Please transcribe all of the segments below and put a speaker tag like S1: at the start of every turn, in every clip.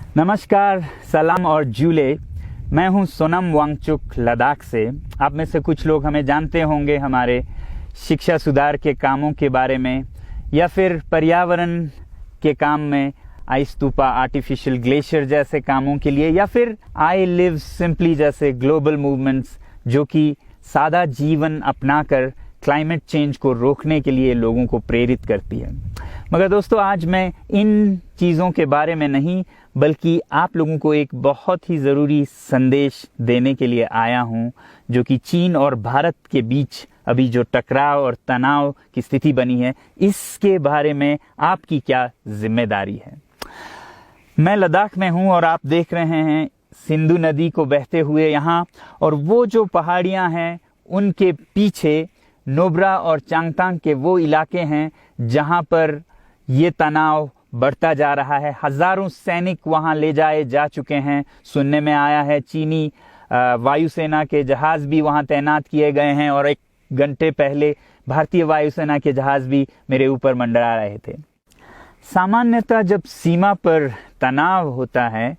S1: नमस्कार, सलाम और जूले। मैं हूं सोनम वांगचुक लद्दाख से। आप में से कुछ लोग हमें जानते होंगे हमारे शिक्षा सुधार के कामों के बारे में, या फिर पर्यावरण के काम में आइस स्तूपा, आर्टिफिशियल ग्लेशियर जैसे कामों के लिए, या फिर आई लिव सिंपली जैसे ग्लोबल मूवमेंट्स जो कि सादा जीवन अपनाकर क्लाइमेट चेंज को रोकने के लिए लोगों को प्रेरित करती है। मगर दोस्तों, आज मैं इन चीज़ों के बारे में नहीं बल्कि आप लोगों को एक बहुत ही ज़रूरी संदेश देने के लिए आया हूं, जो कि चीन और भारत के बीच अभी जो टकराव और तनाव की स्थिति बनी है, इसके बारे में आपकी क्या जिम्मेदारी है। मैं लद्दाख में हूं और आप देख रहे हैं सिंधु नदी को बहते हुए यहाँ, और वो जो पहाड़ियाँ हैं उनके पीछे नुब्रा और चांगतांग के वो इलाके हैं जहाँ पर ये तनाव बढ़ता जा रहा है। हजारों सैनिक वहाँ ले जाए जा चुके हैं। सुनने में आया है चीनी वायुसेना के जहाज भी वहाँ तैनात किए गए हैं, और 1 घंटे पहले भारतीय वायुसेना के जहाज भी मेरे ऊपर मंडरा रहे थे। सामान्यतः जब सीमा पर तनाव होता है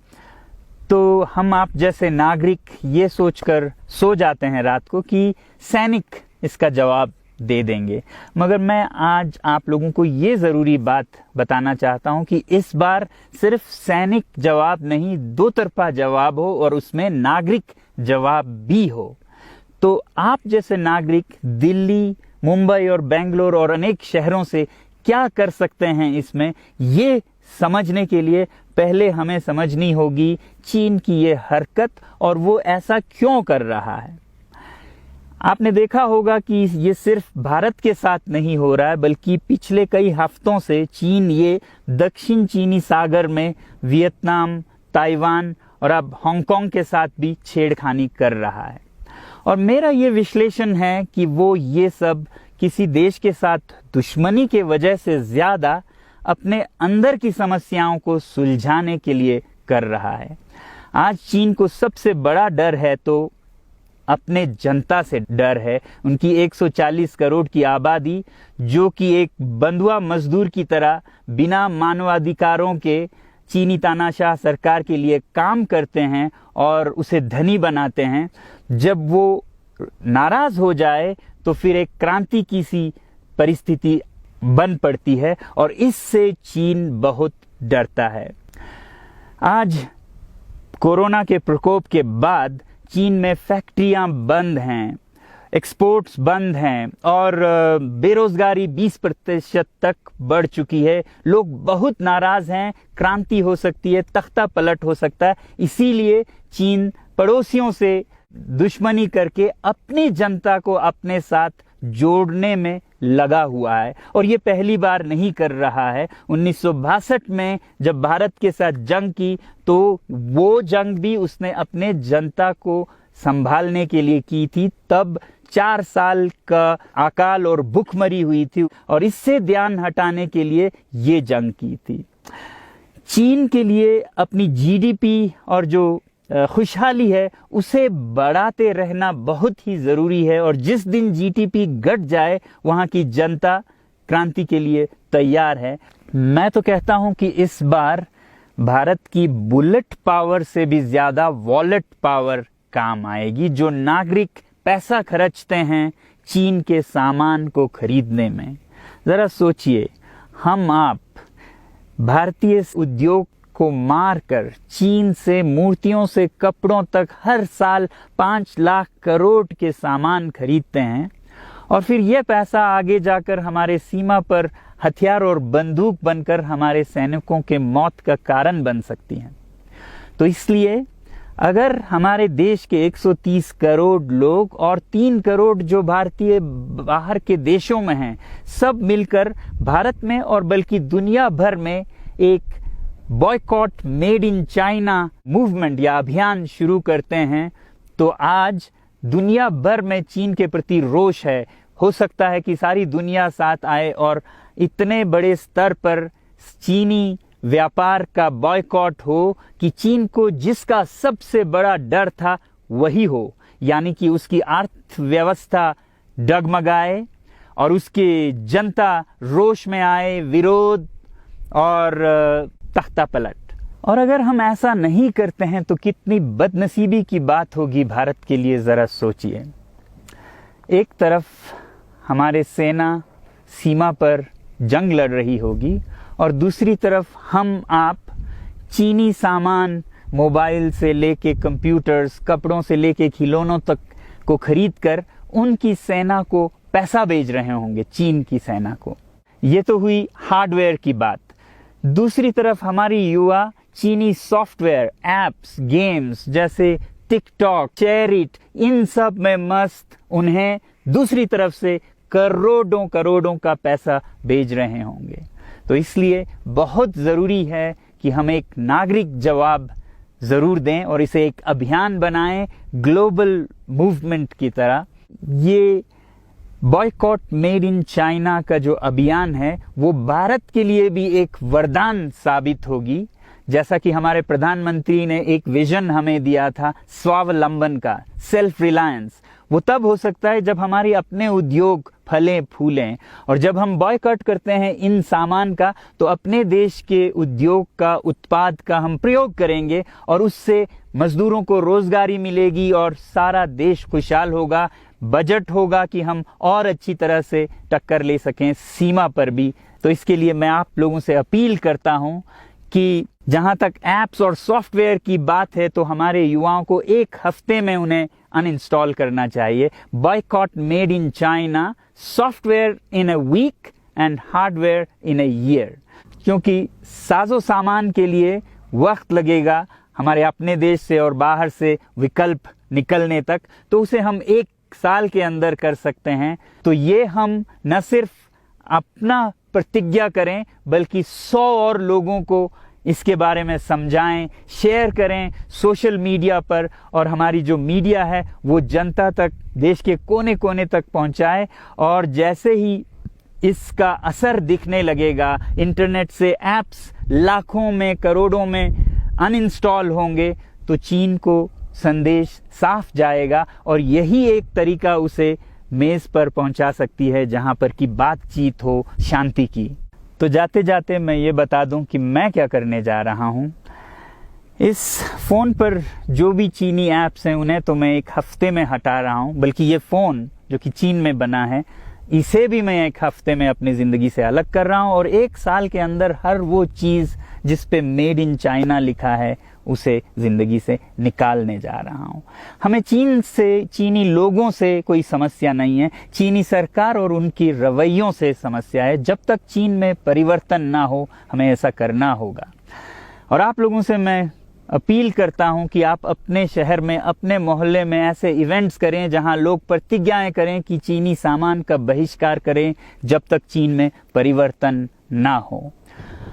S1: तो हम आप जैसे नागरिक ये सोचकर सो जाते हैं रात को कि सैनिक इसका जवाब दे देंगे। मगर मैं आज आप लोगों को ये ज़रूरी बात बताना चाहता हूं कि इस बार सिर्फ सैनिक जवाब नहीं, दो तरफा जवाब हो और उसमें नागरिक जवाब भी हो। तो आप जैसे नागरिक दिल्ली, मुंबई और बेंगलोर और अनेक शहरों से क्या कर सकते हैं इसमें, ये समझने के लिए पहले हमें समझनी होगी चीन की ये हरकत और वो ऐसा क्यों कर रहा है। आपने देखा होगा कि ये सिर्फ भारत के साथ नहीं हो रहा है, बल्कि पिछले कई हफ्तों से चीन ये दक्षिण चीनी सागर में वियतनाम, ताइवान और अब हांगकांग के साथ भी छेड़खानी कर रहा है। और मेरा ये विश्लेषण है कि वो ये सब किसी देश के साथ दुश्मनी के वजह से ज्यादा अपने अंदर की समस्याओं को सुलझाने के लिए कर रहा है। आज चीन को सबसे बड़ा डर है तो अपने जनता से डर है। उनकी 140 करोड़ की आबादी, जो कि एक बंधुआ मजदूर की तरह बिना मानवाधिकारों के चीनी तानाशाह सरकार के लिए काम करते हैं और उसे धनी बनाते हैं। जब वो नाराज हो जाए तो फिर एक क्रांति की सी परिस्थिति बन पड़ती है, और इससे चीन बहुत डरता है। आज कोरोना के प्रकोप के बाद चीन में फैक्ट्रियां बंद हैं, एक्सपोर्ट्स बंद हैं और बेरोजगारी 20% तक बढ़ चुकी है। लोग बहुत नाराज हैं, क्रांति हो सकती है, तख्ता पलट हो सकता है। इसीलिए चीन पड़ोसियों से दुश्मनी करके अपनी जनता को अपने साथ जोड़ने में लगा हुआ है, और ये पहली बार नहीं कर रहा है। 1962 में जब भारत के साथ जंग की तो वो जंग भी उसने अपने जनता को संभालने के लिए की थी। तब 4 साल का अकाल और भूखमरी हुई थी, और इससे ध्यान हटाने के लिए ये जंग की थी। चीन के लिए अपनी जीडीपी और जो खुशहाली है उसे बढ़ाते रहना बहुत ही ज़रूरी है, और जिस दिन जीडीपी घट जाए वहाँ की जनता क्रांति के लिए तैयार है। मैं तो कहता हूँ कि इस बार भारत की बुलेट पावर से भी ज़्यादा वॉलेट पावर काम आएगी, जो नागरिक पैसा खर्चते हैं चीन के सामान को खरीदने में। ज़रा सोचिए, हम आप भारतीय उद्योग को मारकर चीन से मूर्तियों से कपड़ों तक हर साल 5 लाख करोड़ के सामान खरीदते हैं, और फिर यह पैसा आगे जाकर हमारे सीमा पर हथियार और बंदूक बनकर हमारे सैनिकों के मौत का कारण बन सकती हैं। तो इसलिए अगर हमारे देश के 130 करोड़ लोग और 3 करोड़ जो भारतीय बाहर के देशों में हैं, सब मिलकर भारत में और बल्कि दुनिया भर में एक boycott made in China movement या अभियान शुरू करते हैं, तो आज दुनिया भर में चीन के प्रति रोष है। हो सकता है कि सारी दुनिया साथ आए और इतने बड़े स्तर पर चीनी व्यापार का बॉयकॉट हो कि चीन को जिसका सबसे बड़ा डर था वही हो, यानी कि उसकी अर्थव्यवस्था डगमगाए और उसकी जनता रोष में आए, विरोध और तख्ता पलट। और अगर हम ऐसा नहीं करते हैं तो कितनी बदनसीबी की बात होगी भारत के लिए, ज़रा सोचिए। एक तरफ हमारे सेना सीमा पर जंग लड़ रही होगी और दूसरी तरफ हम आप चीनी सामान, मोबाइल से लेके कंप्यूटर्स, कपड़ों से लेके खिलौनों तक को खरीद कर उनकी सेना को पैसा भेज रहे होंगे, चीन की सेना को। ये तो हुई हार्डवेयर की बात। दूसरी तरफ हमारी युवा चीनी सॉफ्टवेयर, एप्स, गेम्स जैसे टिकटॉक, शेयरिट, इन सब में मस्त, उन्हें दूसरी तरफ से करोड़ों करोड़ों का पैसा भेज रहे होंगे। तो इसलिए बहुत ज़रूरी है कि हम एक नागरिक जवाब ज़रूर दें और इसे एक अभियान बनाएं, ग्लोबल मूवमेंट की तरह। ये बॉयकॉट मेड इन चाइना का जो अभियान है वो भारत के लिए भी एक वरदान साबित होगी। जैसा कि हमारे प्रधानमंत्री ने एक विजन हमें दिया था स्वावलंबन का, सेल्फ रिलायंस, वो तब हो सकता है जब हमारे अपने उद्योग फलें फूलें। और जब हम बॉयकॉट करते हैं इन सामान का तो अपने देश के उद्योग का, उत्पाद का हम प्रयोग करेंगे और उससे मजदूरों को रोजगारी मिलेगी और सारा देश खुशहाल होगा। बजट होगा कि हम और अच्छी तरह से टक्कर ले सकें सीमा पर भी। तो इसके लिए मैं आप लोगों से अपील करता हूं कि जहां तक ऐप्स और सॉफ्टवेयर की बात है तो हमारे युवाओं को एक हफ्ते में उन्हें अनइंस्टॉल करना चाहिए। Boycott made in China, software in a week and hardware in a year. क्योंकि साजो सामान के लिए वक्त लगेगा हमारे अपने देश से और बाहर से विकल्प निकलने तक, तो उसे हम 1 साल के अंदर कर सकते हैं। तो ये हम न सिर्फ अपना प्रतिज्ञा करें बल्कि 100 और लोगों को इसके बारे में समझाएं, शेयर करें सोशल मीडिया पर, और हमारी जो मीडिया है वो जनता तक, देश के कोने कोने तक पहुंचाए। और जैसे ही इसका असर दिखने लगेगा, इंटरनेट से ऐप्स लाखों में, करोड़ों में अनइंस्टॉल होंगे, तो चीन को संदेश साफ जाएगा और यही एक तरीका उसे मेज पर पहुंचा सकती है जहां पर कि बातचीत हो शांति की। तो जाते जाते मैं ये बता दूं कि मैं क्या करने जा रहा हूं। इस फ़ोन पर जो भी चीनी ऐप्स हैं उन्हें तो मैं 1 हफ्ते में हटा रहा हूं, बल्कि ये फ़ोन जो कि चीन में बना है इसे भी मैं 1 हफ्ते में अपनी ज़िंदगी से अलग कर रहा हूं। और 1 साल के अंदर हर वो चीज़ जिस पे मेड इन चाइना लिखा है उसे ज़िंदगी से निकालने जा रहा हूं। हमें चीन से, चीनी लोगों से कोई समस्या नहीं है, चीनी सरकार और उनकी रवैयों से समस्या है। जब तक चीन में परिवर्तन ना हो हमें ऐसा करना होगा। और आप लोगों से मैं अपील करता हूं कि आप अपने शहर में, अपने मोहल्ले में ऐसे इवेंट्स करें जहां लोग प्रतिज्ञाएं करें कि चीनी सामान का बहिष्कार करें जब तक चीन में परिवर्तन ना हो।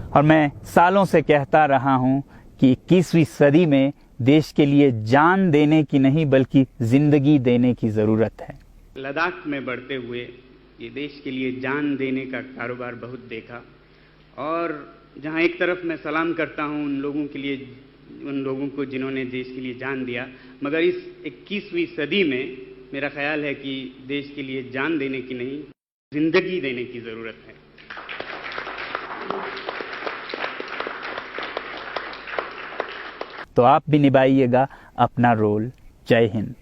S1: और मैं सालों से कहता रहा हूं कि 21वीं सदी में देश के लिए जान देने की नहीं बल्कि जिंदगी देने की ज़रूरत है।
S2: लद्दाख में बढ़ते हुए ये देश के लिए जान देने का कारोबार बहुत देखा, और जहां एक तरफ मैं सलाम करता हूं उन लोगों के लिए, उन लोगों को जिन्होंने देश के लिए जान दिया, मगर इस 21वीं सदी में मेरा ख्याल है कि देश के लिए जान देने की नहीं, जिंदगी देने की ज़रूरत है।
S1: तो आप भी निभाइएगा अपना रोल। जय हिंद।